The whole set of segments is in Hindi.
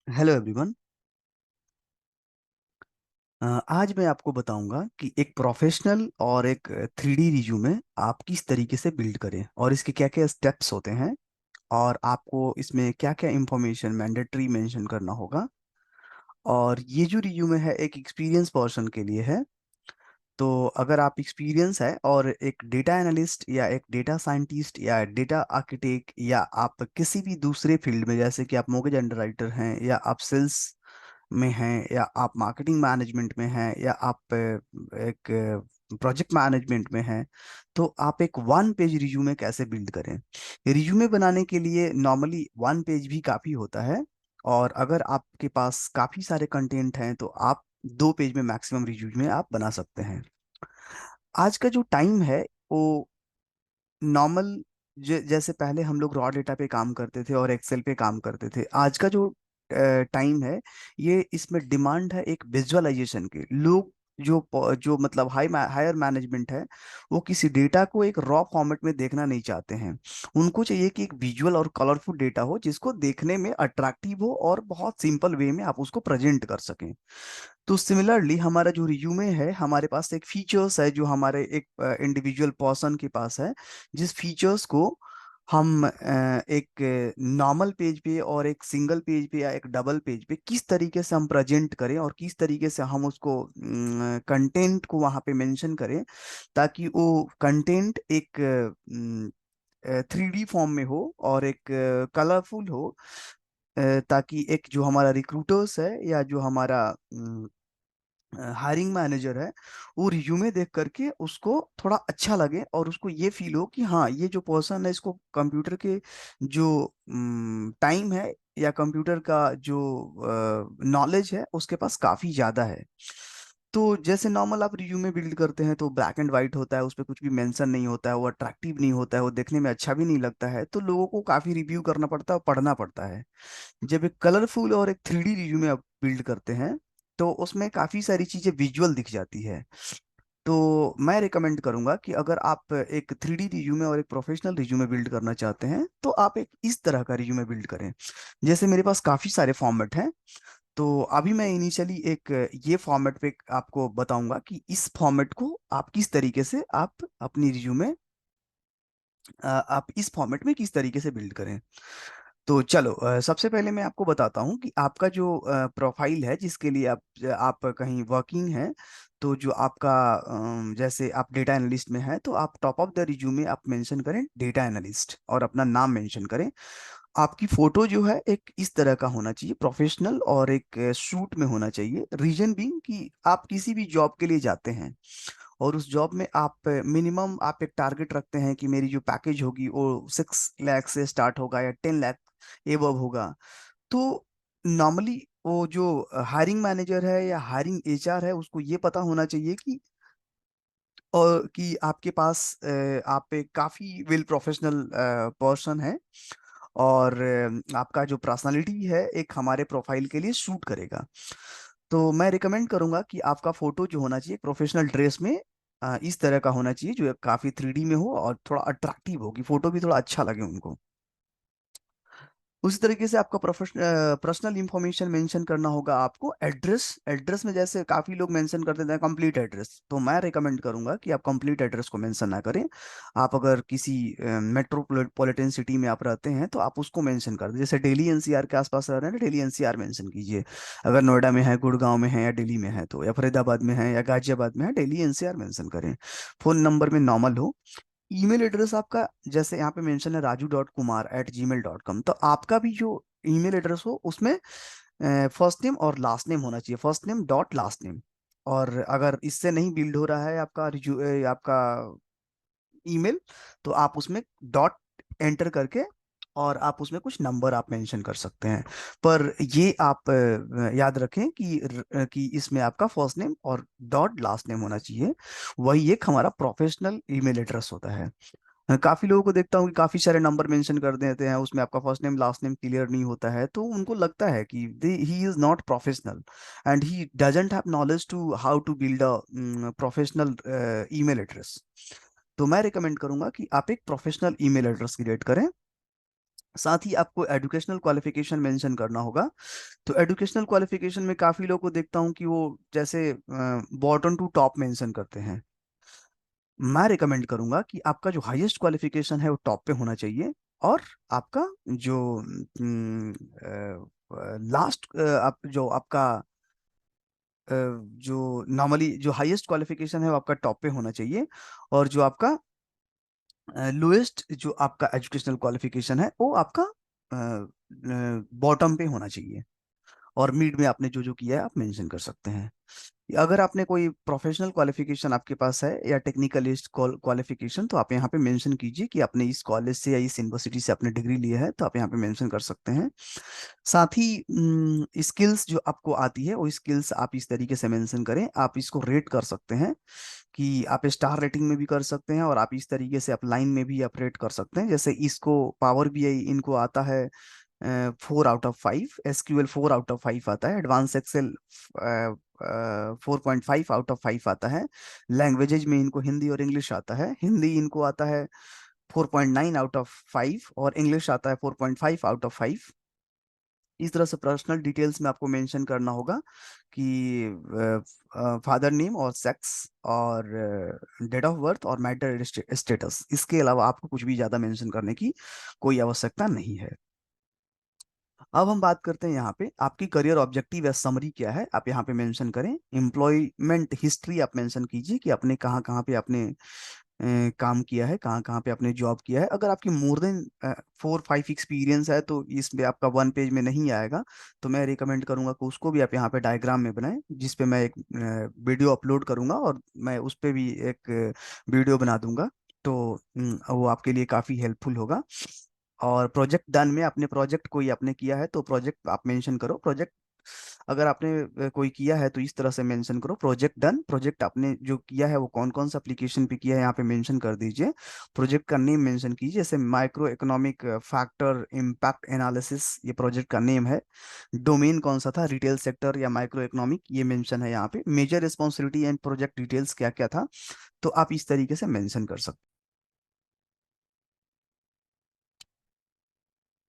Hello everyone. आज मैं आपको बताऊंगा कि एक प्रोफेशनल और एक थ्री डी रिज्यूमे आप किस तरीके से बिल्ड करें और इसके क्या क्या स्टेप्स होते हैं और आपको इसमें क्या क्या इंफॉर्मेशन मैंडेटरी मेंशन करना होगा। और ये जो रिज्यूमे है एक एक्सपीरियंस पर्सन के लिए है। तो अगर आप एक्सपीरियंस है और एक डेटा एनालिस्ट या एक डेटा साइंटिस्ट या डेटा आर्किटेक्ट या आप किसी भी दूसरे फील्ड में, जैसे कि आप मोर्गेज अंडरराइटर हैं या आप सेल्स में हैं या आप मार्केटिंग मैनेजमेंट में हैं या आप एक प्रोजेक्ट मैनेजमेंट में हैं, तो आप एक वन पेज रिज्यूमे कैसे बिल्ड करें। रिज्यूमे बनाने के लिए नॉर्मली वन पेज भी काफ़ी होता है, और अगर आपके पास काफ़ी सारे कंटेंट हैं तो आप 2 पेज में मैक्सिमम रिज्यूमे आप बना सकते हैं। आज का जो टाइम है वो नॉर्मल, जैसे पहले हम लोग रॉ डेटा पे काम करते थे और एक्सेल पे काम करते थे, आज का जो टाइम है ये इसमें डिमांड है एक विजुअलाइजेशन के। लोग जो मतलब हायर मैनेजमेंट है वो किसी डेटा को एक रॉ फॉर्मेट में देखना नहीं चाहते हैं। उनको चाहिए कि एक विजुअल और कलरफुल डेटा हो जिसको देखने में अट्रैक्टिव हो और बहुत सिंपल वे में आप उसको प्रेजेंट कर सकें। तो सिमिलरली हमारा जो रिज्यूमे है, हमारे पास एक फीचर्स है जो हमारे एक इंडिविजुअल पर्सन के पास है, जिस फीचर्स को हम एक नॉर्मल पेज पे और एक सिंगल पेज पे या एक डबल पेज पे किस तरीके से हम प्रेजेंट करें और किस तरीके से हम उसको कंटेंट को वहाँ पे मेंशन करें, ताकि वो कंटेंट एक थ्री डी फॉर्म में हो और एक कलरफुल हो, ताकि एक जो हमारा रिक्रूटर्स है या जो हमारा हायरिंग मैनेजर है वो रिज्यूमे देख करके उसको थोड़ा अच्छा लगे और उसको ये फील हो कि हाँ, ये जो पर्सन है इसको कंप्यूटर के जो टाइम है या कंप्यूटर का जो नॉलेज है उसके पास काफ़ी ज़्यादा है। तो जैसे नॉर्मल आप रिज्यूमे बिल्ड करते हैं तो ब्लैक एंड वाइट होता है, उस पर कुछ भी मेंशन नहीं होता है, वो अट्रैक्टिव नहीं होता है, वो देखने में अच्छा भी नहीं लगता है, तो लोगों को काफ़ी रिव्यू करना पड़ता है और पढ़ना पड़ता है। जब एक कलरफुल और एक थ्री डी रिज्यूमे आप बिल्ड करते हैं तो उसमें काफ़ी सारी चीज़ें विजुअल दिख जाती है। तो मैं रिकमेंड करूंगा कि अगर आप एक थ्री डी रिज्यूमे और एक प्रोफेशनल रिज्यूमे बिल्ड करना चाहते हैं तो आप एक इस तरह का रिज्यूमे बिल्ड करें। जैसे मेरे पास काफ़ी सारे फॉर्मेट हैं, तो अभी मैं इनिशियली एक ये फॉर्मेट पे आपको बताऊंगा कि इस फॉर्मेट को आप किस तरीके से आप अपनी रिज्यूमे आप इस फॉर्मेट में किस तरीके से बिल्ड करें। तो चलो, सबसे पहले मैं आपको बताता हूँ कि आपका जो प्रोफाइल है जिसके लिए आप कहीं वर्किंग है, तो जो आपका जैसे आप डेटा एनालिस्ट में है तो आप टॉप ऑफ द रिज्यूमे आप मेंशन करें डेटा एनालिस्ट और अपना नाम मेंशन करें। आपकी फोटो जो है एक इस तरह का होना चाहिए, प्रोफेशनल और एक सूट में होना चाहिए। रीजन बीइंग कि आप किसी भी जॉब के लिए जाते हैं और उस जॉब में आप मिनिमम आप एक टारगेट रखते हैं कि मेरी जो पैकेज होगी वो 6 लाख से स्टार्ट होगा या 10 लाख एबव होगा। तो नॉर्मली वो जो हायरिंग मैनेजर है या हायरिंग एचआर है उसको ये पता होना चाहिए कि और कि आपके पास आप एक काफ़ी वेल प्रोफेशनल पर्सन है और आपका जो पर्सनालिटी है एक हमारे प्रोफाइल के लिए सूट करेगा। तो मैं रिकमेंड करूंगा कि आपका फोटो जो होना चाहिए प्रोफेशनल ड्रेस में इस तरह का होना चाहिए जो काफ़ी थ्री डी में हो और थोड़ा अट्रैक्टिव हो कि फोटो भी थोड़ा अच्छा लगे उनको। उसी तरीके से आपका पर्सनल इंफॉर्मेशन मेंशन करना होगा आपको। एड्रेस, एड्रेस में जैसे काफ़ी लोग मेंशन कर देते हैं कंप्लीट एड्रेस, तो मैं रिकमेंड करूंगा कि आप कंप्लीट एड्रेस को मेंशन ना करें। आप अगर किसी मेट्रोपॉलिटन सिटी में आप रहते हैं तो आप उसको मेंशन कर दें। जैसे दिल्ली एनसीआर के आसपास रह रहे हैं, दिल्ली एनसीआर मेंशन कीजिए। अगर नोएडा में है, गुड़गांव में है या दिल्ली में है तो, या फरीदाबाद में है या गाजियाबाद में है, दिल्ली एनसीआर मेंशन करें। फ़ोन नंबर में नॉर्मल हो। ईमेल एड्रेस आपका जैसे यहाँ पे मेंशन है raju.kumar@gmail.com, तो आपका भी जो ईमेल एड्रेस हो उसमें फर्स्ट नेम और लास्ट नेम होना चाहिए, first name dot last name. और अगर इससे नहीं बिल्ड हो रहा है आपका आपका ईमेल, तो आप उसमें डॉट एंटर करके और आप उसमें कुछ नंबर आप मेंशन कर सकते हैं। पर ये आप याद रखें कि इसमें आपका फर्स्ट नेम और डॉट लास्ट नेम होना चाहिए। वही एक हमारा प्रोफेशनल ईमेल एड्रेस होता है। काफी लोगों को देखता हूँ कि काफी सारे नंबर मेंशन कर देते हैं, उसमें आपका first name last name clear नहीं होता है, तो उनको लगता है कि he is not professional and he doesn't have knowledge to how to build a professional email address. तो मैं रिकमेंड करूंगा कि आप एक प्रोफेशनल ईमेल एड्रेस क्रिएट करें। साथ ही आपको एजुकेशनल क्वालिफिकेशन मेंशन करना होगा। तो एजुकेशनल क्वालिफिकेशन में काफ़ी लोगों को देखता हूँ कि वो जैसे बॉटम टू टॉप मेंशन करते हैं। मैं रिकमेंड करूंगा कि आपका जो हाईएस्ट क्वालिफिकेशन है वो टॉप पे होना चाहिए, और आपका जो लास्ट आप जो आपका जो नॉर्मली जो हाईएस्ट क्वालिफिकेशन है वो आपका टॉप पे होना चाहिए, और जो आपका लोएस्ट जो आपका एजुकेशनल क्वालिफिकेशन है वो आपका बॉटम पे होना चाहिए। और मिड में आपने जो जो किया है आप मेंशन कर सकते हैं। अगर आपने कोई प्रोफेशनल क्वालिफिकेशन आपके पास है या टेक्निकलिस्ट क्वालिफिकेशन, तो आप यहाँ पे मेंशन कीजिए कि आपने इस कॉलेज से या इस यूनिवर्सिटी से आपने डिग्री लिया है, तो आप यहाँ पे मेंशन कर सकते हैं। साथ ही स्किल्स जो आपको आती है वो स्किल्स आप इस तरीके से मेंशन करें, आप इसको रेट कर सकते हैं कि आप स्टार रेटिंग में भी कर सकते हैं, और आप इस तरीके से आप लाइन में भी आप रेट कर सकते हैं। जैसे इसको पावर बीआई इनको आता है 4 out of 5, SQL 4 out of 5 आता है, एडवांस एक्सेल 4.5 आउट ऑफ 5 आता है। लैंग्वेजेज में इनको हिंदी और इंग्लिश आता है, हिंदी इनको आता है 4.9 आउट ऑफ 5, और इंग्लिश आता है 4.5 आउट ऑफ 5। इस तरह से पर्सनल डिटेल्स में आपको मेंशन करना होगा कि फादर नेम और सेक्स और डेट ऑफ बर्थ और मैरिटल स्टेटस, इसके अलावा आपको कुछ भी ज़्यादा मेंशन करने की कोई आवश्यकता नहीं है। अब हम बात करते हैं यहाँ पे आपकी करियर ऑब्जेक्टिव या समरी क्या है, आप यहाँ पे मेंशन करें। एम्प्लॉयमेंट हिस्ट्री आप मेंशन कीजिए कि आपने कहाँ कहाँ पे आपने काम किया है, कहाँ कहाँ पे आपने जॉब किया है। अगर आपकी मोर देन 4-5 एक्सपीरियंस है तो इसमें आपका 1 पेज में नहीं आएगा, तो मैं रिकमेंड करूंगा कि उसको भी आप यहाँ पे डायग्राम में बनाएं, जिस पे मैं एक वीडियो अपलोड करूंगा, और मैं उस पे भी एक वीडियो बना दूंगा। तो वो आपके लिए काफ़ी हेल्पफुल होगा। और प्रोजेक्ट डन में अपने प्रोजेक्ट कोई आपने किया है तो प्रोजेक्ट आप मेंशन करो। प्रोजेक्ट अगर आपने कोई किया है तो इस तरह से मेंशन करो, प्रोजेक्ट डन। प्रोजेक्ट आपने जो किया है वो कौन कौन सा एप्लीकेशन पे किया है यहाँ पे मेंशन कर दीजिए। प्रोजेक्ट का नेम मेंशन कीजिए, जैसे micro economic factor impact analysis ये प्रोजेक्ट का नेम है। डोमेन कौन सा था, रिटेल सेक्टर या माइक्रो इकोनॉमिक, ये मेंशन है यहाँ पे। Major responsibility and project details क्या क्या था, तो आप इस तरीके से मेंशन कर सकते।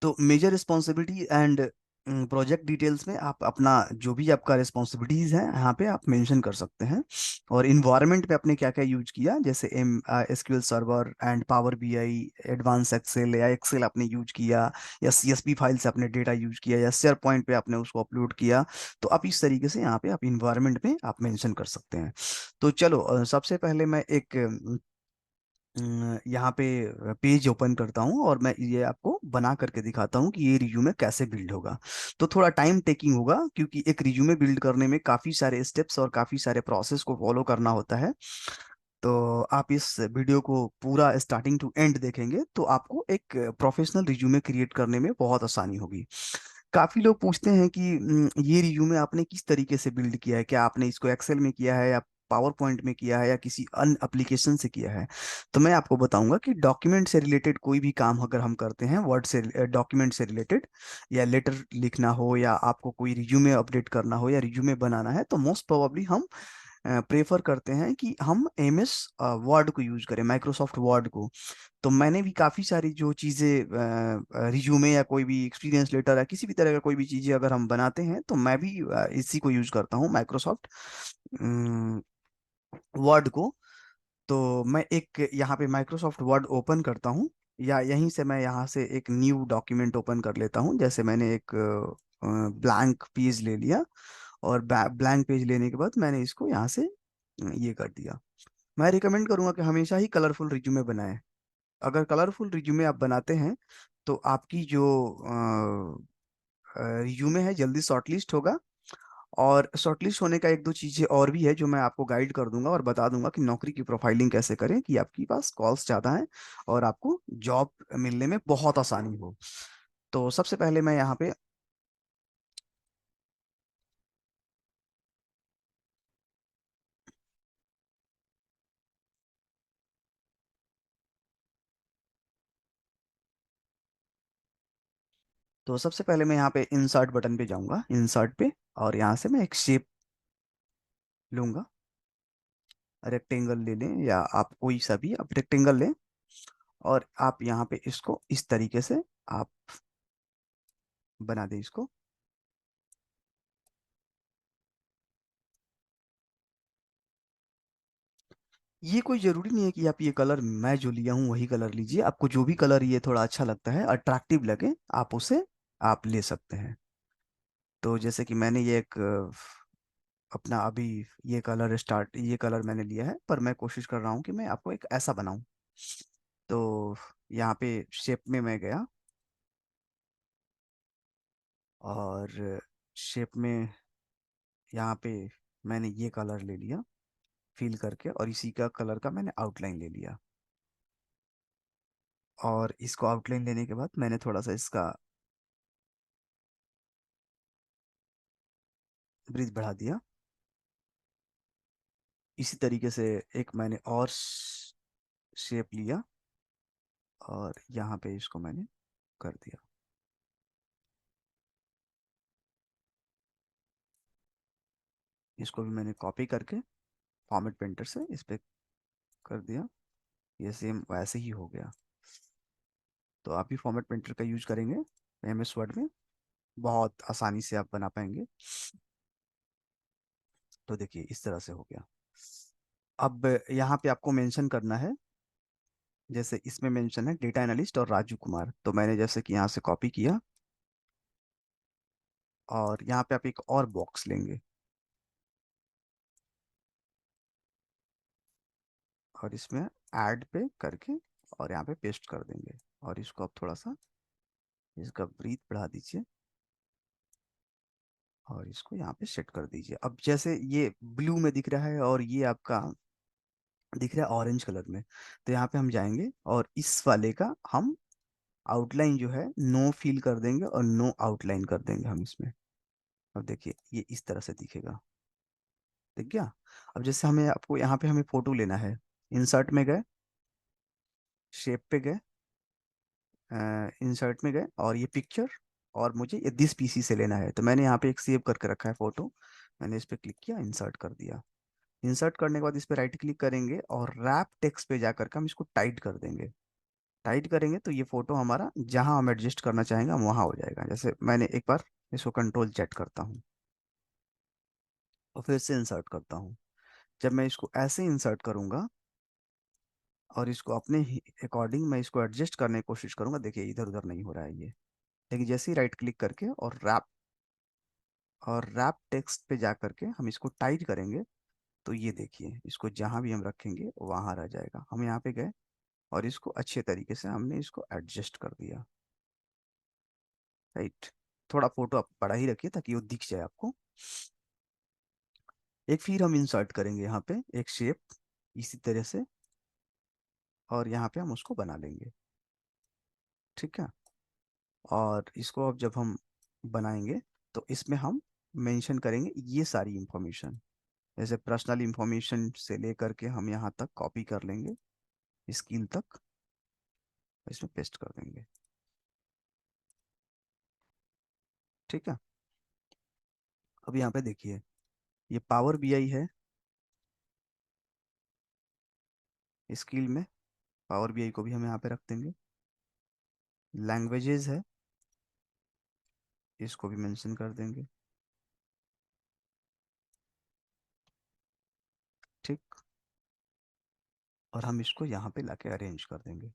तो major responsibility and project details में आप अपना जो भी आपका रिस्पॉन्सिबिलिटीज है यहाँ पे आप मेंशन कर सकते हैं। और इन्वायरमेंट पे आपने क्या क्या यूज किया, जैसे SQL server and power BI, advance excel या एक्सेल आपने यूज किया, या सीएसवी फाइल से आपने डेटा यूज किया, या शेयर पॉइंट पे आपने उसको अपलोड किया। तो आप इस तरीके से यहाँ पे आप इन्वायरमेंट में आप मेंशन कर सकते हैं। तो चलो सबसे पहले मैं एक यहाँ पे पेज ओपन करता हूँ, और मैं ये आपको बना करके दिखाता हूँ कि ये रिज्यूमे कैसे बिल्ड होगा। तो थोड़ा टाइम टेकिंग होगा, क्योंकि एक रिज्यूमे बिल्ड करने में काफ़ी सारे स्टेप्स और काफ़ी सारे प्रोसेस को फॉलो करना होता है। तो आप इस वीडियो को पूरा स्टार्टिंग टू एंड देखेंगे तो आपको एक प्रोफेशनल रिज्यूमे क्रिएट करने में बहुत आसानी होगी। काफी लोग पूछते हैं कि ये रिज्यूमे आपने किस तरीके से बिल्ड किया है, क्या आपने इसको एक्सेल में किया है या पावर पॉइंट में किया है या किसी अन्य एप्लीकेशन से किया है। तो मैं आपको बताऊंगा कि डॉक्यूमेंट से रिलेटेड कोई भी काम अगर हम करते हैं, वर्ड से डॉक्यूमेंट से रिलेटेड, या लेटर लिखना हो, या आपको कोई रिज्यूमे अपडेट करना हो या रिज्यूमे बनाना है, तो मोस्ट प्रोबेबली हम प्रेफर करते हैं कि हम एमएस वर्ड को यूज करें, माइक्रोसॉफ्ट वर्ड को। तो मैंने भी काफ़ी सारी जो चीज़ें रिज्यूमे या कोई भी एक्सपीरियंस लेटर या किसी भी तरह का कोई भी चीज़ें अगर हम बनाते हैं, तो मैं भी इसी को यूज करता हूँ, माइक्रोसॉफ्ट वर्ड को। तो मैं एक यहाँ पे माइक्रोसॉफ्ट वर्ड ओपन करता हूँ, या यहीं से मैं यहाँ से एक न्यू डॉक्यूमेंट ओपन कर लेता हूँ। जैसे मैंने एक ब्लैंक पेज ले लिया, और ब्लैंक पेज लेने के बाद मैंने इसको यहाँ से ये कर दिया। मैं रिकमेंड करूंगा कि हमेशा ही कलरफुल रिज्यूमे बनाएं। अगर कलरफुल रिज्यूमे आप बनाते हैं तो आपकी जो रिज्यूमे है जल्दी शॉर्टलिस्ट होगा। और शॉर्टलिस्ट होने का एक दो चीज़ें और भी है जो मैं आपको गाइड कर दूंगा और बता दूंगा कि नौकरी की प्रोफाइलिंग कैसे करें कि आपके पास कॉल्स ज़्यादा हैं और आपको जॉब मिलने में बहुत आसानी हो। तो सबसे पहले मैं यहाँ पे तो सबसे पहले मैं यहाँ पे इंसर्ट बटन पे जाऊंगा, इंसर्ट पे, और यहाँ से मैं एक शेप लूंगा। रेक्टेंगल ले लें या आप कोई सा भी आप रेक्टेंगल लें, और आप यहाँ पे इसको इस तरीके से आप बना दें इसको। ये कोई जरूरी नहीं है कि आप ये कलर मैं जो लिया हूँ वही कलर लीजिए, आपको जो भी कलर ये थोड़ा अच्छा लगता है, अट्रैक्टिव लगे, आप उसे आप ले सकते हैं। तो जैसे कि मैंने ये एक अपना अभी ये कलर मैंने लिया है, पर मैं कोशिश कर रहा हूँ कि मैं आपको एक ऐसा बनाऊं। तो यहाँ पे शेप में मैं गया, और शेप में यहाँ पे मैंने ये कलर ले लिया फिल करके, और इसी का कलर का मैंने आउटलाइन ले लिया। और इसको आउटलाइन लेने के बाद मैंने थोड़ा सा इसका ब्रीथ बढ़ा दिया। इसी तरीके से एक मैंने और शेप लिया, और यहाँ पे इसको मैंने कर दिया। इसको भी मैंने कॉपी करके फॉर्मेट पेंटर से इस पे कर दिया। ये सेम वैसे ही हो गया। तो आप भी फॉर्मेट पेंटर का यूज करेंगे MS वर्ड में, बहुत आसानी से आप बना पाएंगे। तो देखिए इस तरह से हो गया। अब यहाँ पे आपको मेंशन करना है, जैसे इसमें मेंशन है डेटा एनालिस्ट और राजू कुमार, तो मैंने जैसे कि यहाँ से कॉपी किया, और यहाँ पे आप एक और बॉक्स लेंगे, और इसमें ऐड पे करके और यहाँ पे पेस्ट कर देंगे। और इसको आप थोड़ा सा इसका ब्रीथ बढ़ा दीजिए, और इसको यहाँ पे सेट कर दीजिए। अब जैसे ये ब्लू में दिख रहा है और ये आपका दिख रहा है ऑरेंज कलर में, तो यहाँ पे हम जाएंगे और इस वाले का हम आउटलाइन जो है नो फिल कर देंगे और नो आउटलाइन कर देंगे हम इसमें। अब देखिए ये इस तरह से दिखेगा। दिख गया। अब जैसे हमें आपको यहाँ पे हमें फोटो लेना है, इंसर्ट में गए, शेप पे गए, इंसर्ट में गए, और ये पिक्चर, और मुझे ये दिस PC से लेना है, तो मैंने यहाँ पे एक सेव करके रखा है फोटो। मैंने इस पे क्लिक किया, इंसर्ट कर दिया। इंसर्ट करने के बाद इस पे राइट क्लिक करेंगे और रैप टेक्स्ट पे जा करके हम इसको टाइट कर देंगे। टाइट करेंगे तो ये फोटो हमारा जहां हम एडजस्ट करना चाहेंगे हम वहां हो जाएगा। जैसे मैंने एक बार इसको कंट्रोल Z करता हूँ और फिर से इंसर्ट करता हूँ। जब मैं इसको ऐसे इंसर्ट करूंगा और इसको अपने अकॉर्डिंग मैं इसको एडजस्ट करने की कोशिश करूंगा, देखिए इधर उधर नहीं हो रहा है ये। लेकिन जैसे ही राइट क्लिक करके और रैप टेक्स्ट पे जा करके हम इसको टाइट करेंगे, तो ये देखिए इसको जहां भी हम रखेंगे वहां रह जाएगा। हम यहाँ पे गए और इसको अच्छे तरीके से हमने इसको एडजस्ट कर दिया। राइट। थोड़ा फोटो आप बड़ा ही रखिए ताकि वो दिख जाए आपको। एक फिर हम इंसर्ट करेंगे यहाँ पे एक शेप इसी तरह से, और यहाँ पे हम उसको बना लेंगे। ठीक है। और इसको अब जब हम बनाएंगे तो इसमें हम मेंशन करेंगे ये सारी इंफॉर्मेशन, जैसे पर्सनल इंफॉर्मेशन से लेकर के हम यहाँ तक कॉपी कर लेंगे, स्किल तक इसमें पेस्ट कर देंगे। ठीक है। अब यहाँ पे देखिए ये पावर BI है, स्किल में पावर BI को भी हम यहाँ पे रख देंगे। लैंग्वेजेस है, इसको भी मेंशन कर देंगे। ठीक। और हम इसको यहाँ पे लाके अरेंज कर देंगे।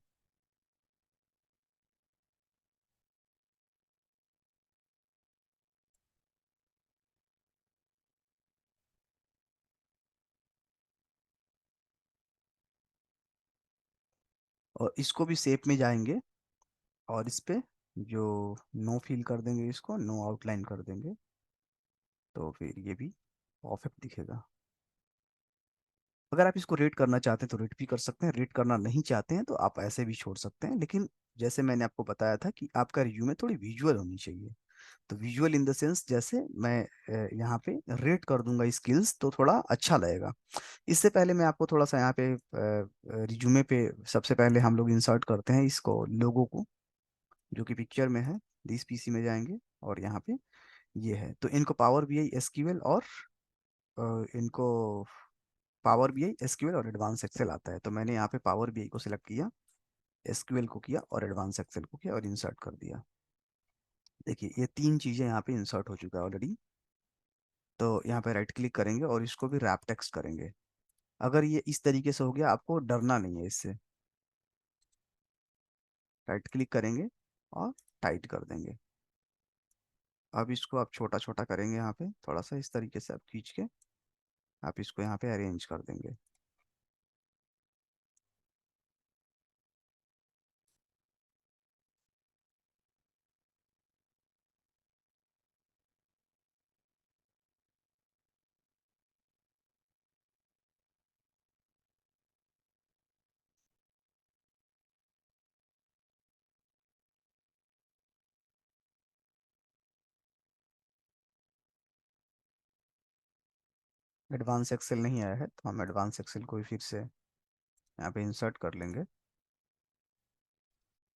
और इसको भी शेप में जाएंगे और इस पे जो नो फिल कर देंगे, इसको नो आउटलाइन कर देंगे, तो फिर ये भी परफेक्ट दिखेगा। अगर आप इसको रेट करना चाहते हैं तो रेट भी कर सकते हैं, रेट करना नहीं चाहते हैं तो आप ऐसे भी छोड़ सकते हैं। लेकिन जैसे मैंने आपको बताया था कि आपका रिव्यू में थोड़ी विजुअल होनी चाहिए। तो विजुअल इन द सेंस, जैसे मैं यहाँ पे रेट कर दूंगा स्किल्स तो थोड़ा अच्छा लगेगा। इससे पहले मैं आपको थोड़ा सा यहाँ पे रिज्यूमे पे सबसे पहले हम लोग इंसर्ट करते हैं इसको, लोगों को, जो कि पिक्चर में है। दिस PC में जाएंगे और यहाँ पे ये है, तो इनको पावर BI SQL और इनको पावर BI SQL और एडवांस एक्सेल आता है, तो मैंने यहाँ पे पावर BI को सिलेक्ट किया। एसक्यूएल को किया और एडवांस एक्सेल को किया और इंसर्ट कर दिया। देखिए ये तीन चीजें यहाँ पे इंसर्ट हो चुका है ऑलरेडी। तो यहाँ पे राइट क्लिक करेंगे और इसको भी रैप टेक्स्ट करेंगे। अगर ये इस तरीके से हो गया, आपको डरना नहीं है इससे। राइट क्लिक करेंगे और टाइट कर देंगे। अब इसको आप छोटा छोटा करेंगे, यहाँ पे थोड़ा सा इस तरीके से आप खींच के आप इसको यहाँ पे अरेंज कर देंगे। एडवांस एक्सेल नहीं आया है तो हम एडवांस एक्सेल को भी फिर से यहाँ पे इंसर्ट कर लेंगे।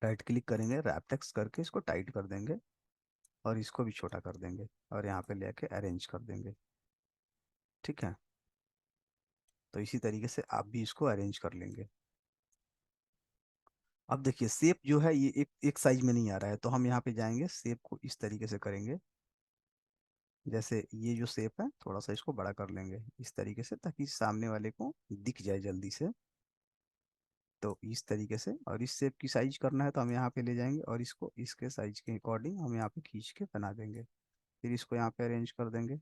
राइट क्लिक करेंगे, रैप टेक्स्ट करके इसको टाइट कर देंगे और इसको भी छोटा कर देंगे और यहाँ पे लेके अरेंज कर देंगे। ठीक है, तो इसी तरीके से आप भी इसको अरेंज कर लेंगे। अब देखिए शेप जो है ये एक एक साइज में नहीं आ रहा है, तो हम यहाँ पे जाएंगे, शेप को इस तरीके से करेंगे। जैसे ये जो शेप है थोड़ा सा इसको बड़ा कर लेंगे इस तरीके से, ताकि सामने वाले को दिख जाए जल्दी से। तो इस तरीके से, और इस शेप की साइज करना है तो हम यहाँ पे ले जाएंगे और इसको इसके साइज के अकॉर्डिंग हम यहाँ पे खींच के बना देंगे। फिर इसको यहाँ पे अरेंज कर देंगे।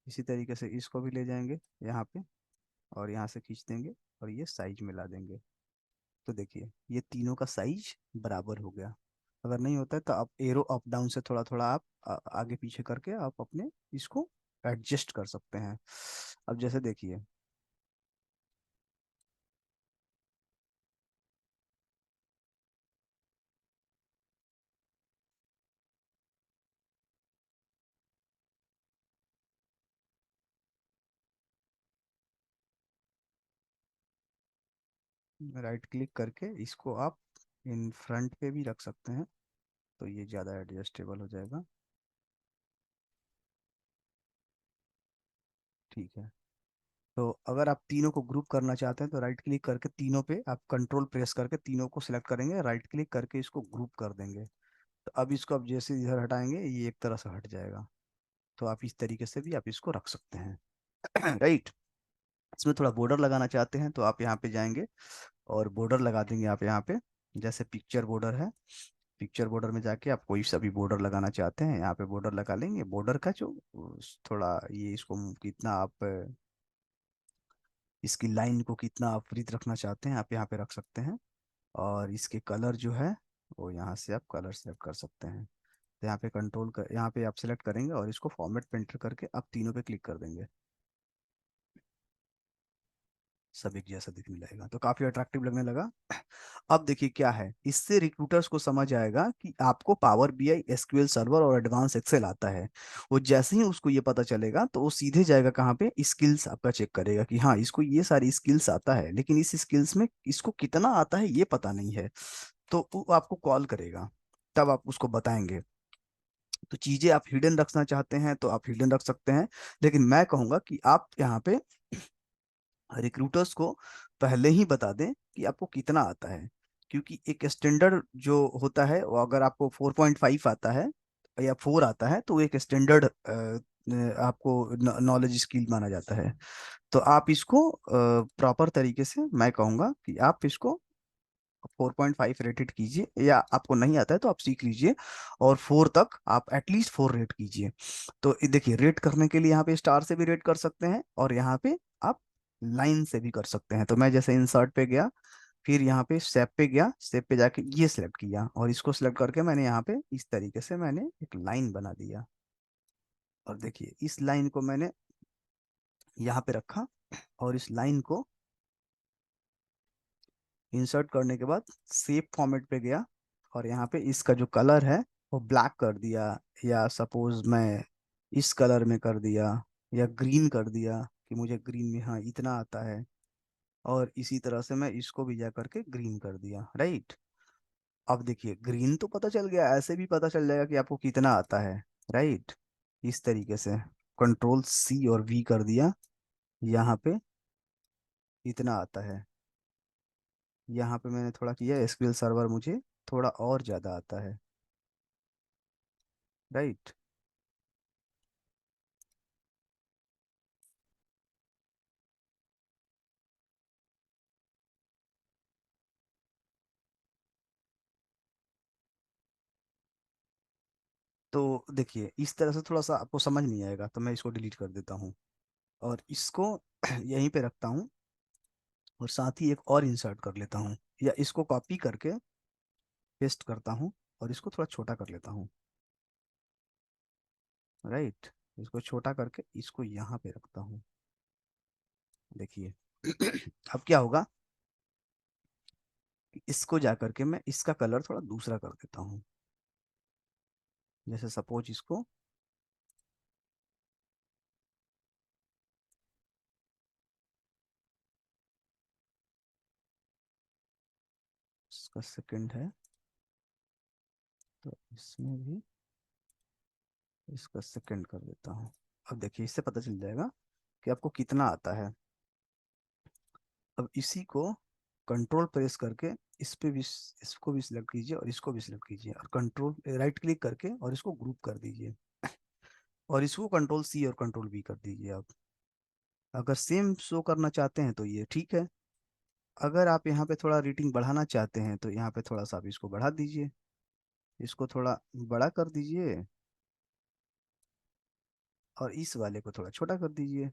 इसी तरीके से इसको भी ले जाएंगे यहाँ पे और यहाँ से खींच देंगे और ये साइज मिला देंगे। तो देखिए ये तीनों का साइज बराबर हो गया। अगर नहीं होता है तो आप एरो अप डाउन से थोड़ा थोड़ा आप आगे पीछे करके आप अपने इसको एडजस्ट कर सकते हैं। अब जैसे देखिए, राइट क्लिक करके इसको आप इन फ्रंट पे भी रख सकते हैं, तो ये ज़्यादा एडजस्टेबल हो जाएगा। ठीक है, तो अगर आप तीनों को ग्रुप करना चाहते हैं तो राइट क्लिक करके तीनों पे आप कंट्रोल प्रेस करके तीनों को सिलेक्ट करेंगे, राइट क्लिक करके इसको ग्रुप कर देंगे। तो अब इसको आप जैसे इधर हटाएंगे ये एक तरह से हट जाएगा। तो आप इस तरीके से भी आप इसको रख सकते हैं। राइट, इसमें थोड़ा बॉर्डर लगाना चाहते हैं तो आप यहाँ पे जाएंगे और बॉर्डर लगा देंगे आप यहाँ पे। जैसे पिक्चर बॉर्डर है, पिक्चर बॉर्डर में जाके आप कोई सा भी बॉर्डर लगाना चाहते हैं यहाँ पे बॉर्डर लगा लेंगे। बॉर्डर का जो थोड़ा ये इसको कितना आप इसकी लाइन को कितना आप वृद्ध रखना चाहते हैं आप यहाँ पे रख सकते हैं। और इसके कलर जो है वो यहाँ से आप कलर सेलेक्ट कर सकते हैं। तो यहाँ पे कंट्रोल कर, यहाँ पे आप सिलेक्ट करेंगे और इसको फॉर्मेट पेंटर करके आप तीनों पे क्लिक कर देंगे। सब एक जैसा दिखने लगेगा, तो काफी अट्रैक्टिव लगने लगा। अब देखिए क्या है, इससे रिक्रूटर्स को समझ आएगा कि आपको पावर बीआई, एसक्यूएल सर्वर और एडवांस एक्सेल आता है। वो जैसे ही उसको ये पता चलेगा तो वो सीधे जाएगा कहाँ पे, स्किल्स आपका चेक करेगा कि हाँ इसको ये सारी स्किल्स आता है, लेकिन इस स्किल्स में इसको कितना आता है ये पता नहीं है। तो वो आपको कॉल करेगा, तब आप उसको बताएंगे। तो चीजें आप हिडन रखना चाहते हैं तो आप हिडन रख सकते हैं, लेकिन मैं कहूंगा कि आप यहाँ पे रिक्रूटर्स को पहले ही बता दें कि आपको कितना आता है। क्योंकि एक स्टैंडर्ड जो होता है वो अगर आपको 4.5 आता है या 4 आता है तो वो एक स्टैंडर्ड आपको नॉलेज स्किल माना जाता है। तो आप इसको प्रॉपर तरीके से मैं कहूँगा कि आप इसको 4.5 रेटेड कीजिए, या आपको नहीं आता है तो आप सीख लीजिए और 4 तक आप एटलीस्ट 4 रेट कीजिए। तो देखिए रेट करने के लिए यहाँ पे स्टार से भी रेट कर सकते हैं और यहाँ पे आप लाइन से भी कर सकते हैं। तो मैं जैसे इंसर्ट पे गया, फिर यहाँ पे स्टेप पे गया, स्टेप पे जाके ये सिलेक्ट किया और इसको सिलेक्ट करके मैंने यहाँ पे इस तरीके से मैंने एक लाइन बना दिया। और देखिए इस लाइन को मैंने यहाँ पे रखा और इस लाइन को इंसर्ट करने के बाद सेव फॉर्मेट पे गया और यहाँ पे इसका जो कलर है वो ब्लैक कर दिया, या सपोज मैं इस कलर में कर दिया, या ग्रीन कर दिया कि मुझे ग्रीन में हाँ इतना आता है। और इसी तरह से मैं इसको भी जा करके ग्रीन कर दिया। राइट, अब देखिए ग्रीन तो पता चल गया, ऐसे भी पता चल जाएगा कि आपको कितना आता है। राइट, इस तरीके से कंट्रोल सी और वी कर दिया, यहाँ पे इतना आता है। यहाँ पे मैंने थोड़ा किया, एसक्यूएल सर्वर मुझे थोड़ा और ज़्यादा आता है, राइट। तो देखिए इस तरह से थोड़ा सा आपको समझ नहीं आएगा, तो मैं इसको डिलीट कर देता हूँ और इसको यहीं पे रखता हूँ, और साथ ही एक और इंसर्ट कर लेता हूँ, या इसको कॉपी करके पेस्ट करता हूँ और इसको थोड़ा छोटा कर लेता हूँ, राइट। इसको छोटा करके इसको यहाँ पे रखता हूँ। देखिए अब क्या होगा कि इसको जा करके मैं इसका कलर थोड़ा दूसरा कर देता हूँ। जैसे सपोज इसको, इसका सेकंड है, तो इसमें भी इसका सेकंड कर देता हूँ। अब देखिए इससे पता चल जाएगा कि आपको कितना आता है। अब इसी को कंट्रोल प्रेस करके इस पे भी, इसको भी सिलेक्ट कीजिए और इसको भी सिलेक्ट कीजिए, और कंट्रोल राइट क्लिक करके और इसको ग्रुप कर दीजिए, और इसको कंट्रोल सी और कंट्रोल वी कर दीजिए आप। अगर सेम शो करना चाहते हैं तो ये ठीक है। अगर आप यहाँ पे थोड़ा रेटिंग बढ़ाना चाहते हैं तो यहाँ पे थोड़ा सा आप इसको बढ़ा दीजिए, इसको थोड़ा बड़ा कर दीजिए, और इस वाले को थोड़ा छोटा कर दीजिए।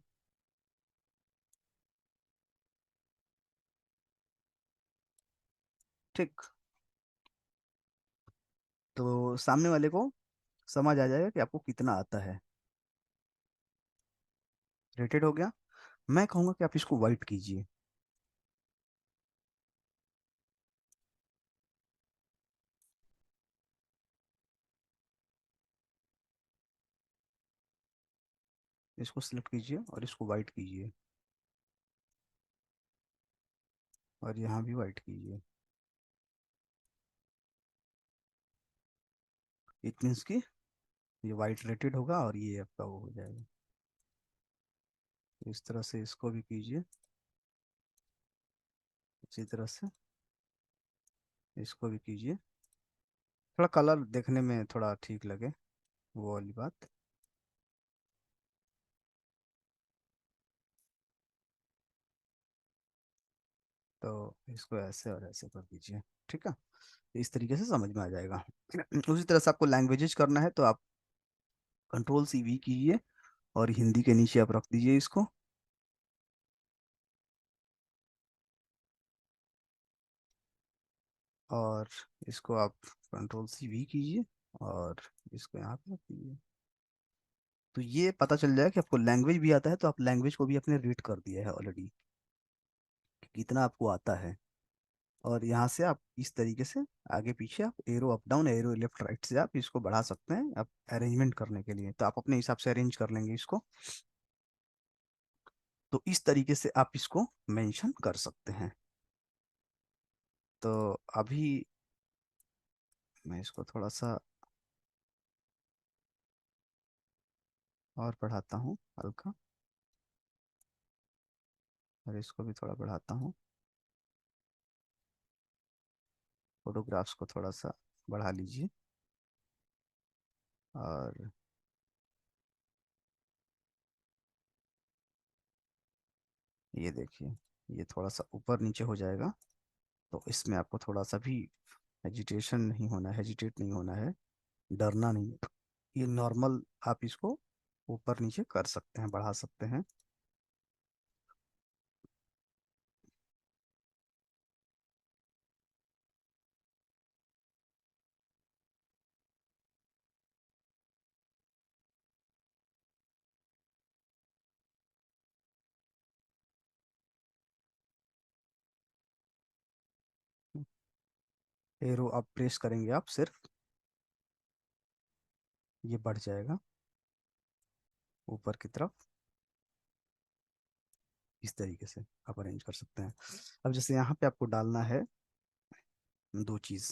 ठीक। तो सामने वाले को समझ आ जाएगा कि आपको कितना आता है। रेटेड हो गया। मैं कहूँगा कि आप इसको वाइट कीजिए। इसको सिलेक्ट कीजिए और इसको वाइट कीजिए, और यहाँ भी वाइट कीजिए। इट मीन्स कि ये वाइट रेटेड होगा और ये आपका वो हो जाएगा। इस तरह से इसको भी कीजिए, इसी तरह से इसको भी कीजिए, थोड़ा कलर देखने में थोड़ा ठीक लगे, वो वाली बात। तो इसको ऐसे और ऐसे कर दीजिए। ठीक है, इस तरीके से समझ में आ जाएगा। उसी तरह से आपको लैंग्वेजेस करना है तो आप कंट्रोल सी वी कीजिए, और हिंदी के नीचे आप रख दीजिए इसको, और इसको आप कंट्रोल सी वी कीजिए, और इसको यहाँ पे रख दीजिए। तो ये पता चल जाएगा कि आपको लैंग्वेज भी आता है, तो आप लैंग्वेज को भी अपने रीड कर दिया है ऑलरेडी, कि कितना आपको आता है। और यहाँ से आप इस तरीके से आगे पीछे आप arrow up down, arrow left right से आप इसको बढ़ा सकते हैं, आप अरेंजमेंट करने के लिए तो आप अपने हिसाब से अरेंज कर लेंगे इसको। तो इस तरीके से आप इसको मेंशन कर सकते हैं। तो अभी मैं इसको थोड़ा सा और बढ़ाता हूँ हल्का, और इसको भी थोड़ा बढ़ाता हूँ, फोटोग्राफ्स को थोड़ा सा बढ़ा लीजिए। और ये देखिए, ये थोड़ा सा ऊपर नीचे हो जाएगा, तो इसमें आपको थोड़ा सा भी हेजिटेशन नहीं होना, हेजिटेट नहीं होना है, डरना नहीं है। ये नॉर्मल आप इसको ऊपर नीचे कर सकते हैं, बढ़ा सकते हैं। एरो आप प्रेस करेंगे आप सिर्फ, ये बढ़ जाएगा ऊपर की तरफ। इस तरीके से आप अरेंज कर सकते हैं। अब जैसे यहाँ पे आपको डालना है दो चीज़,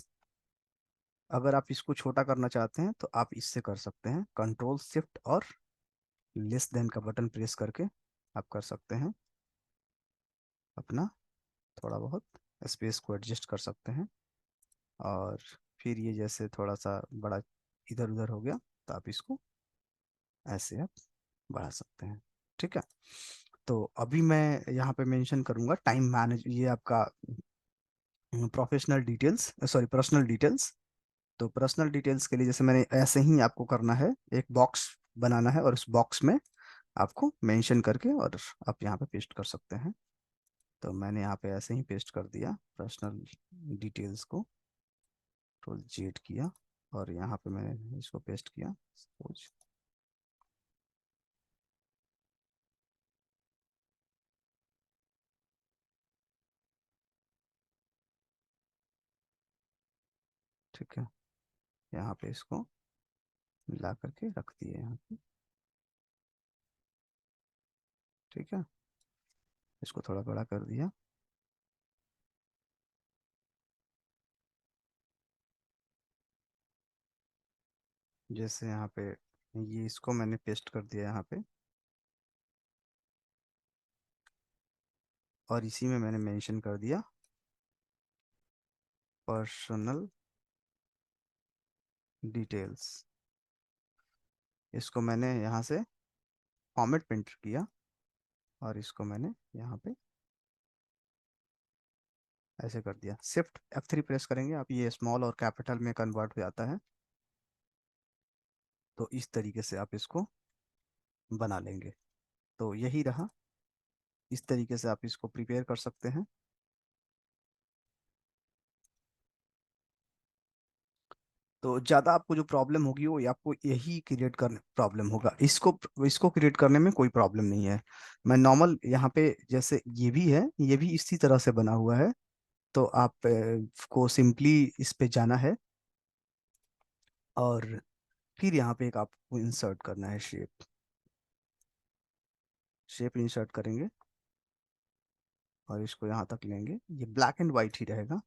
अगर आप इसको छोटा करना चाहते हैं तो आप इससे कर सकते हैं, कंट्रोल शिफ्ट और लेस देन का बटन प्रेस करके आप कर सकते हैं अपना थोड़ा बहुत स्पेस को एडजस्ट कर सकते हैं। और फिर ये जैसे थोड़ा सा बड़ा इधर उधर हो गया, तो आप इसको ऐसे आप बढ़ा सकते हैं। ठीक है। तो अभी मैं यहाँ पे मेंशन करूंगा टाइम मैनेज, ये आपका professional details, sorry personal details. तो पर्सनल डिटेल्स के लिए जैसे मैंने ऐसे ही आपको करना है, एक बॉक्स बनाना है और उस बॉक्स में आपको मेंशन करके और आप यहाँ पे पेस्ट कर सकते हैं। तो मैंने यहाँ पे ऐसे ही पेस्ट कर दिया पर्सनल डिटेल्स को, तो जेड किया और यहाँ पे मैंने इसको पेस्ट किया सपोज। ठीक है, यहाँ पे इसको मिला करके रख दिए यहाँ पे। ठीक है, इसको थोड़ा बड़ा कर दिया। जैसे यहाँ पे ये इसको मैंने पेस्ट कर दिया यहाँ पे, और इसी में मैंने मेंशन कर दिया पर्सनल डिटेल्स। इसको मैंने यहाँ से फॉर्मेट प्रिंट किया और इसको मैंने यहाँ पे ऐसे कर दिया। शिफ्ट F3 प्रेस करेंगे आप, ये स्मॉल और कैपिटल में कन्वर्ट हो जाता है। तो इस तरीके से आप इसको बना लेंगे। तो यही रहा, इस तरीके से आप इसको प्रिपेयर कर सकते हैं। तो ज़्यादा आपको जो प्रॉब्लम होगी वो आपको यही क्रिएट करने प्रॉब्लम होगा, इसको इसको क्रिएट करने में कोई प्रॉब्लम नहीं है। मैं नॉर्मल यहाँ पे जैसे ये भी है, ये भी इसी तरह से बना हुआ है। तो आप को सिंपली इस पे जाना है और फिर यहाँ पे एक आपको इंसर्ट करना है शेप। शेप इंसर्ट करेंगे और इसको यहाँ तक लेंगे, ये ब्लैक एंड वाइट ही रहेगा।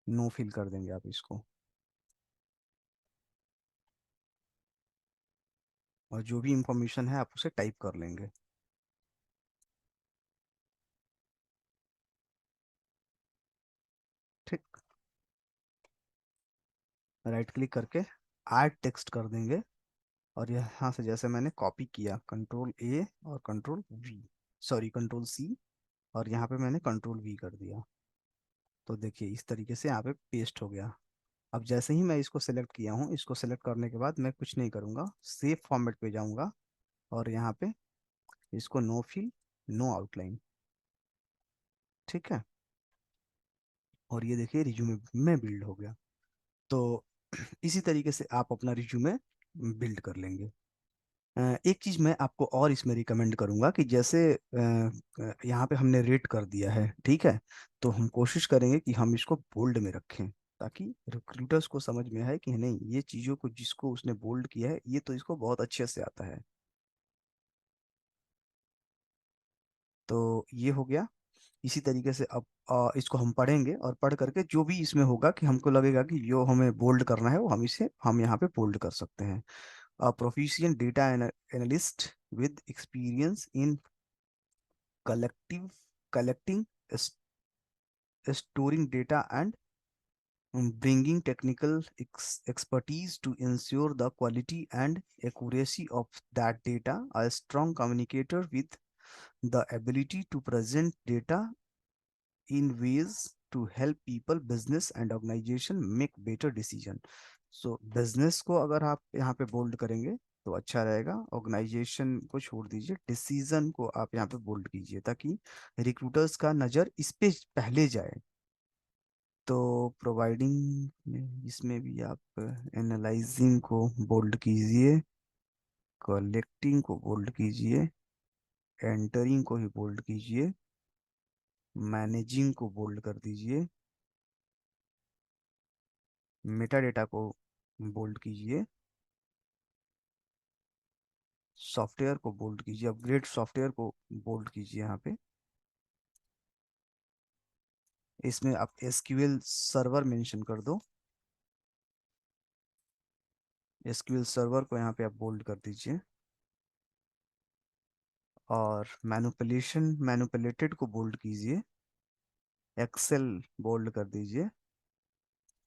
नो फिल कर देंगे आप इसको, और जो भी इंफॉर्मेशन है आप उसे टाइप कर लेंगे। ठीक, राइट क्लिक करके ऐड टेक्स्ट कर देंगे, और यहाँ से जैसे मैंने कॉपी किया कंट्रोल A और control V, sorry control C, और यहाँ पे मैंने कंट्रोल V कर दिया। तो देखिए इस तरीके से यहाँ पे पेस्ट हो गया। अब जैसे ही मैं इसको सेलेक्ट किया हूँ, इसको सेलेक्ट करने के बाद मैं कुछ नहीं करूँगा, सेव फॉर्मेट पे जाऊँगा और यहाँ पे इसको नो फिल नो आउटलाइन। ठीक है, और ये देखिए रिज्यूमे में बिल्ड हो गया। तो इसी तरीके से आप अपना रिज्यूमे बिल्ड कर लेंगे। एक चीज मैं आपको और इसमें रिकमेंड करूंगा कि जैसे यहाँ पे हमने रेट कर दिया है, ठीक है, तो हम कोशिश करेंगे कि हम इसको बोल्ड में रखें, ताकि रिक्रूटर्स को समझ में आए कि नहीं, ये चीजों को जिसको उसने बोल्ड किया है ये तो इसको बहुत अच्छे से आता है। तो ये हो गया। इसी तरीके से अब इसको हम पढ़ेंगे और पढ़ करके जो भी इसमें होगा कि हमको लगेगा कि जो हमें बोल्ड करना है वो हम यहाँ पे बोल्ड कर सकते हैं। Proficient data analyst with experience in collective collecting, storing data and bringing technical expertise to ensure the quality and accuracy of that data. A strong communicator with the ability to present data in ways to help people, business and organization make better decision. So business को अगर आप यहाँ पे बोल्ड करेंगे तो अच्छा रहेगा, ऑर्गेनाइजेशन को छोड़ दीजिए, डिसीजन को आप यहाँ पे बोल्ड कीजिए ताकि रिक्रूटर्स का नज़र इस पे पहले जाए। तो प्रोवाइडिंग, इसमें भी आप एनालाइजिंग को बोल्ड कीजिए, कलेक्टिंग को बोल्ड कीजिए, एंटरिंग को ही बोल्ड कीजिए, मैनेजिंग को बोल्ड कर दीजिए, मेटा डेटा को बोल्ड कीजिए, सॉफ्टवेयर को बोल्ड कीजिए, अपग्रेड सॉफ्टवेयर को बोल्ड कीजिए यहाँ पे। इसमें आप एसक्यूएल सर्वर मेंशन कर दो, एसक्यूएल सर्वर को यहाँ पे आप बोल्ड कर दीजिए, और मैनुपुलेटेड को बोल्ड कीजिए, एक्सेल बोल्ड कर दीजिए।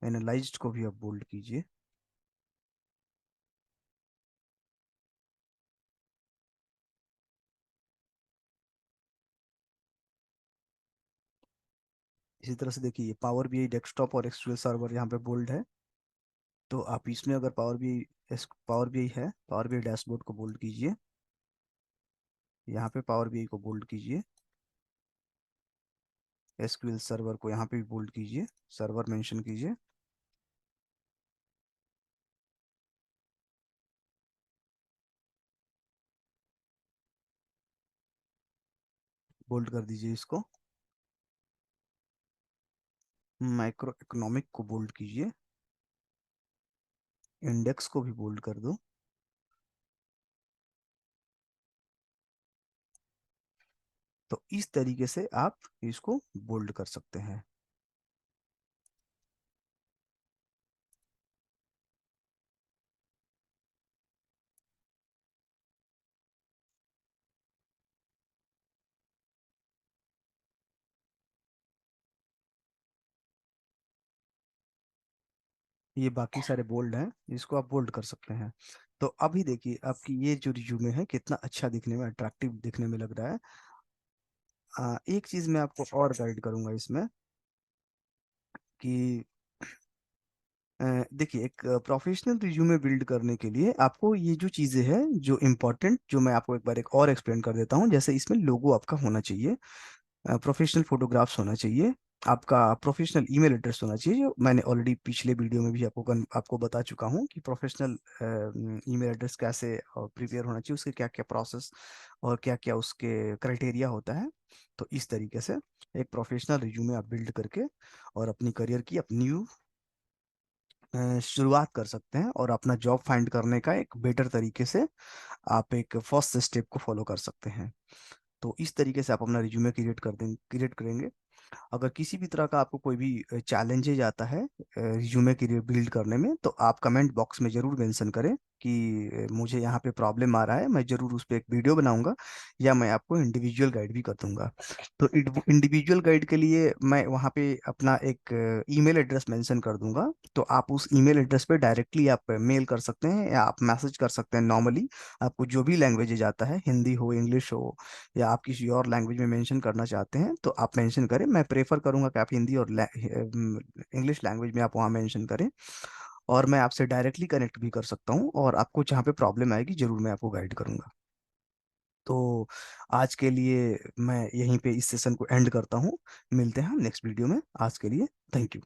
एनालाइज्ड को भी आप बोल्ड कीजिए। इसी तरह से देखिए, पावर बीआई डेस्कटॉप और एक्सक्यूएल सर्वर यहाँ पे बोल्ड है। तो आप इसमें अगर पावर बीआई है, पावर बीआई डैशबोर्ड को बोल्ड कीजिए। यहाँ पे पावर बीआई को बोल्ड कीजिए। एसक्यूएल सर्वर को यहाँ पे भी बोल्ड कीजिए, सर्वर मेंशन कीजिए। बोल्ड कर दीजिए इसको। माइक्रो इकोनॉमिक को बोल्ड कीजिए। इंडेक्स को भी बोल्ड कर दो। तो इस तरीके से आप इसको बोल्ड कर सकते हैं। ये बाकी सारे बोल्ड हैं, इसको आप बोल्ड कर सकते हैं। तो अभी देखिए आपकी ये जो रिज्यूमे है कितना अच्छा दिखने में, अट्रैक्टिव दिखने में लग रहा है। एक चीज मैं आपको और गाइड करूंगा इसमें कि देखिए, एक प्रोफेशनल रिज्यूमे बिल्ड करने के लिए आपको ये जो चीज़ें हैं जो इम्पोर्टेंट, जो मैं आपको एक बार एक और एक्सप्लेन कर देता हूँ। जैसे इसमें लोगो आपका होना चाहिए, प्रोफेशनल फोटोग्राफ्स होना चाहिए, आपका प्रोफेशनल ईमेल एड्रेस होना चाहिए, जो मैंने ऑलरेडी पिछले वीडियो में भी आपको बता चुका हूँ कि प्रोफेशनल ईमेल एड्रेस कैसे प्रिपेयर होना चाहिए, उसके क्या क्या प्रोसेस और क्या क्या उसके क्राइटेरिया होता है। तो इस तरीके से एक प्रोफेशनल रिज्यूमे आप बिल्ड करके और अपनी करियर की अपनी शुरुआत कर सकते हैं, और अपना जॉब फाइंड करने का एक बेटर तरीके से आप एक फर्स्ट स्टेप को फॉलो कर सकते हैं। तो इस तरीके से आप अपना रिज्यूमे क्रिएट करेंगे। अगर किसी भी तरह का आपको कोई भी चैलेंजेज आता है रिज्यूमे के लिए बिल्ड करने में, तो आप कमेंट बॉक्स में जरूर मेंशन करें कि मुझे यहाँ पे प्रॉब्लम आ रहा है। मैं जरूर उस पर एक वीडियो बनाऊंगा, या मैं आपको इंडिविजुअल गाइड भी कर दूंगा। तो इंडिविजुअल गाइड के लिए मैं वहाँ पे अपना एक ईमेल एड्रेस मेंशन कर दूंगा। तो आप उस ईमेल एड्रेस पे डायरेक्टली आप मेल कर सकते हैं, या आप मैसेज कर सकते हैं नॉर्मली। आपको जो भी लैंग्वेजेज आता है, हिंदी हो, इंग्लिश हो, या आप किसी और लैंग्वेज में मेंशन करना चाहते हैं, तो आप मेंशन करें। मैं प्रेफर करूंगा कि आप हिंदी और इंग्लिश लैंग्वेज में आप वहाँ मेंशन करें, और मैं आपसे डायरेक्टली कनेक्ट भी कर सकता हूँ, और आपको जहाँ पे प्रॉब्लम आएगी जरूर मैं आपको गाइड करूंगा। तो आज के लिए मैं यहीं पे इस सेशन को एंड करता हूँ। मिलते हैं नेक्स्ट वीडियो में। आज के लिए थैंक यू।